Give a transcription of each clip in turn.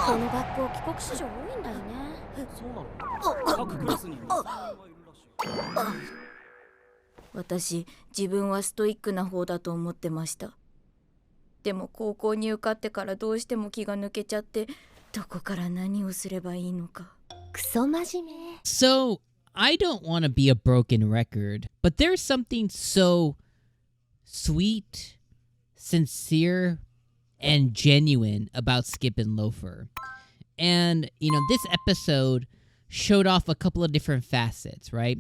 この学校帰国子女多いんだよね。そうなの？各クラスに2、3人はいるらしい。私、自分はストイックな方だと思ってました。でも高校に受かってからどうしても気が抜けちゃって、どこから何をすればいいのか。クソ真面目。So, I don't want to be a broken record, but there's something so sweet, sincere, and genuine about Skip and Loafer. And, this episode showed off a couple of different facets, right?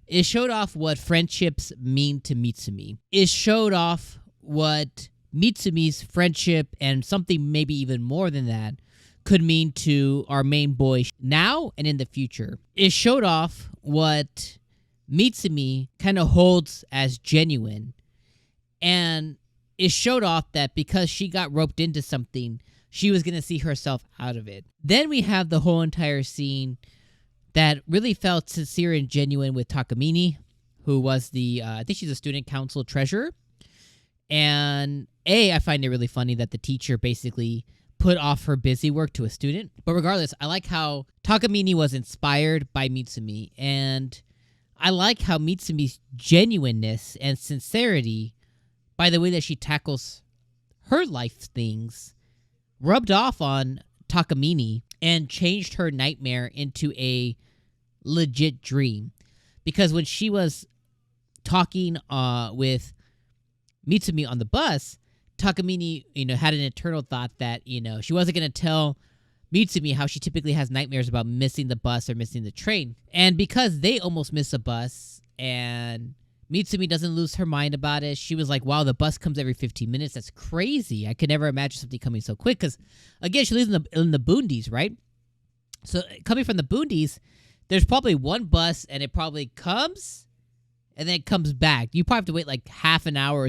It showed off what friendships mean to Mitsumi. It showed off what Mitsumi's friendship and something maybe even more than that could mean to our main boy now and in the future. It showed off what Mitsumi kind of holds as genuine. And it showed off that because she got roped into something, she was going to see herself out of it. Then we have the whole entire scene that really felt sincere and genuine with Takamine, who was I think she's a student council treasurer. And I find it really funny that the teacher basically put off her busy work to a student. But regardless, I like how Takamine was inspired by Mitsumi. And I like how Mitsumi's genuineness and sincerity, by the way that she tackles her life things, rubbed off on Takamine and changed her nightmare into a legit dream. Because when she was talking with Mitsumi on the bus, Takamine, had an internal thought that, she wasn't going to tell Mitsumi how she typically has nightmares about missing the bus or missing the train. And because they almost miss a bus and Mitsumi doesn't lose her mind about it, she was like, wow, the bus comes every 15 minutes. That's crazy. I could never imagine something coming so quick. Because, again, she lives in the boondies, right? So coming from the boondies, there's probably one bus and it probably comes and then it comes back. You probably have to wait like half an hour,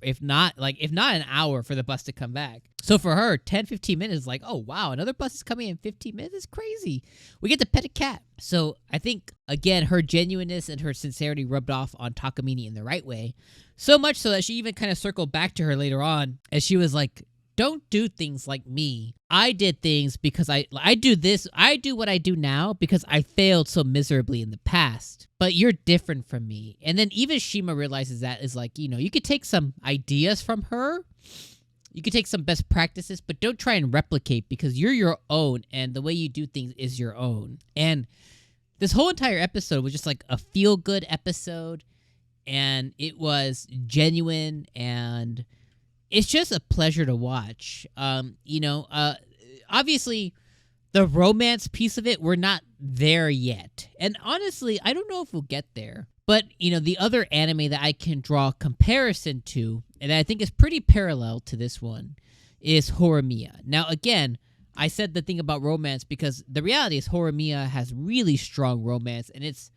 if not an hour for the bus to come back. So for her, 10, 15 minutes is like, oh, wow, another bus is coming in 15 minutes? It's crazy. We get to pet a cat. So I think, again, her genuineness and her sincerity rubbed off on Takamine in the right way. So much so that she even kind of circled back to her later on as she was like, don't do things like me. I did things because I do this. I do what I do now because I failed so miserably in the past. But you're different from me. And then even Shima realizes that is like, you could take some ideas from her. You could take some best practices, but don't try and replicate because you're your own and the way you do things is your own. And this whole entire episode was just like a feel-good episode. And it was genuine and it's just a pleasure to watch. Obviously, the romance piece of it, we're not there yet. And honestly, I don't know if we'll get there. But, the other anime that I can draw comparison to, and I think is pretty parallel to this one, is Horimiya. Now, again, I said the thing about romance because the reality is Horimiya has really strong romance, and it's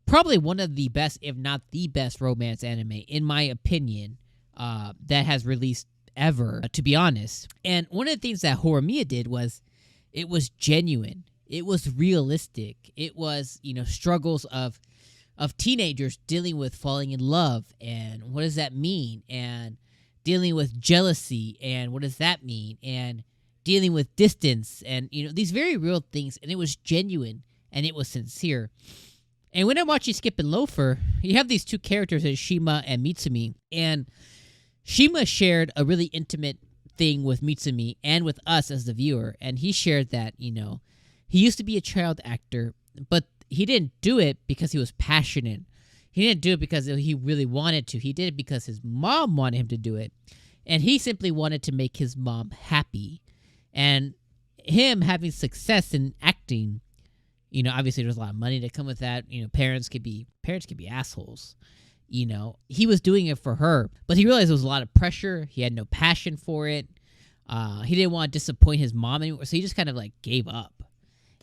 probably one of the best, if not the best, romance anime, in my opinion, that has released ever, to be honest. And one of the things that Horimiya did was it was genuine. It was realistic. It was, struggles of teenagers dealing with falling in love and what does that mean? And dealing with jealousy and what does that mean? And dealing with distance and, these very real things. And it was genuine and it was sincere. And when I'm watching Skip and Loafer, you have these two characters, Shima and Mitsumi. And Shima shared a really intimate thing with Mitsumi and with us as the viewer. And he shared that, he used to be a child actor, but he didn't do it because he was passionate. He didn't do it because he really wanted to. He did it because his mom wanted him to do it. And he simply wanted to make his mom happy. And him having success in acting, obviously there's a lot of money to come with that. Parents could be assholes. He was doing it for her, but he realized there was a lot of pressure. He had no passion for it. He didn't want to disappoint his mom anymore, so he just kind of like gave up.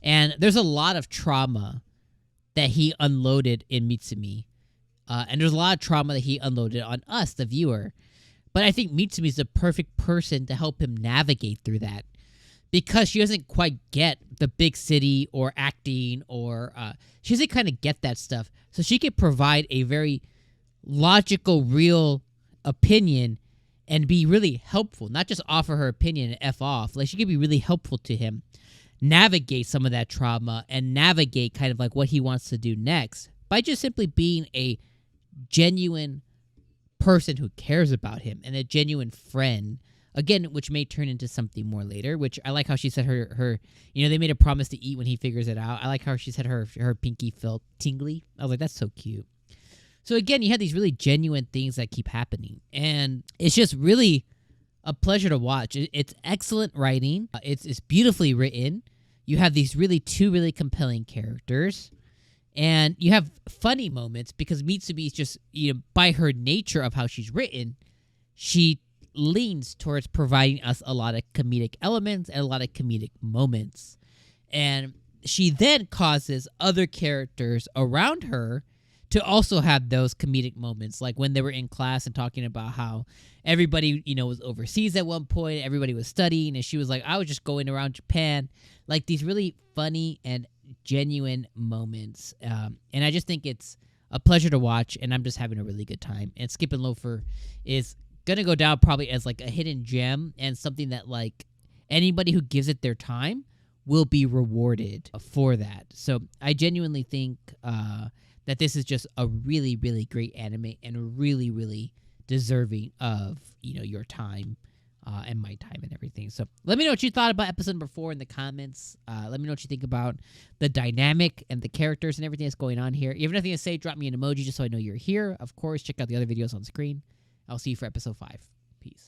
And there's a lot of trauma that he unloaded in Mitsumi. And there's a lot of trauma that he unloaded on us, the viewer. But I think Mitsumi's the perfect person to help him navigate through that. Because she doesn't quite get the big city or acting or... she doesn't kind of get that stuff. So she could provide a very logical, real opinion and be really helpful, not just offer her opinion and F off. Like, she could be really helpful to him, navigate some of that trauma and navigate kind of like what he wants to do next by just simply being a genuine person who cares about him and a genuine friend. Again, which may turn into something more later, which I like how she said her they made a promise to eat when he figures it out. I like how she said her pinky felt tingly. I was like, that's so cute. So again, you have these really genuine things that keep happening, and it's just really a pleasure to watch. It's excellent writing. It's beautifully written. You have these two really compelling characters, and you have funny moments because Mitsumi is just, by her nature of how she's written, she leans towards providing us a lot of comedic elements and a lot of comedic moments. And she then causes other characters around her to also have those comedic moments, like when they were in class and talking about how everybody, was overseas at one point, everybody was studying, and she was like, I was just going around Japan. Like, these really funny and genuine moments. And I just think it's a pleasure to watch, and I'm just having a really good time. And Skippin' Loafer is going to go down probably as like a hidden gem and something that like anybody who gives it their time will be rewarded for that. So I genuinely think that this is just a really, really great anime and really, really deserving of, your time and my time and everything. So let me know what you thought about episode number 4 in the comments. Let me know what you think about the dynamic and the characters and everything that's going on here. If you have nothing to say, drop me an emoji just so I know you're here. Of course, check out the other videos on screen. I'll see you for episode 5.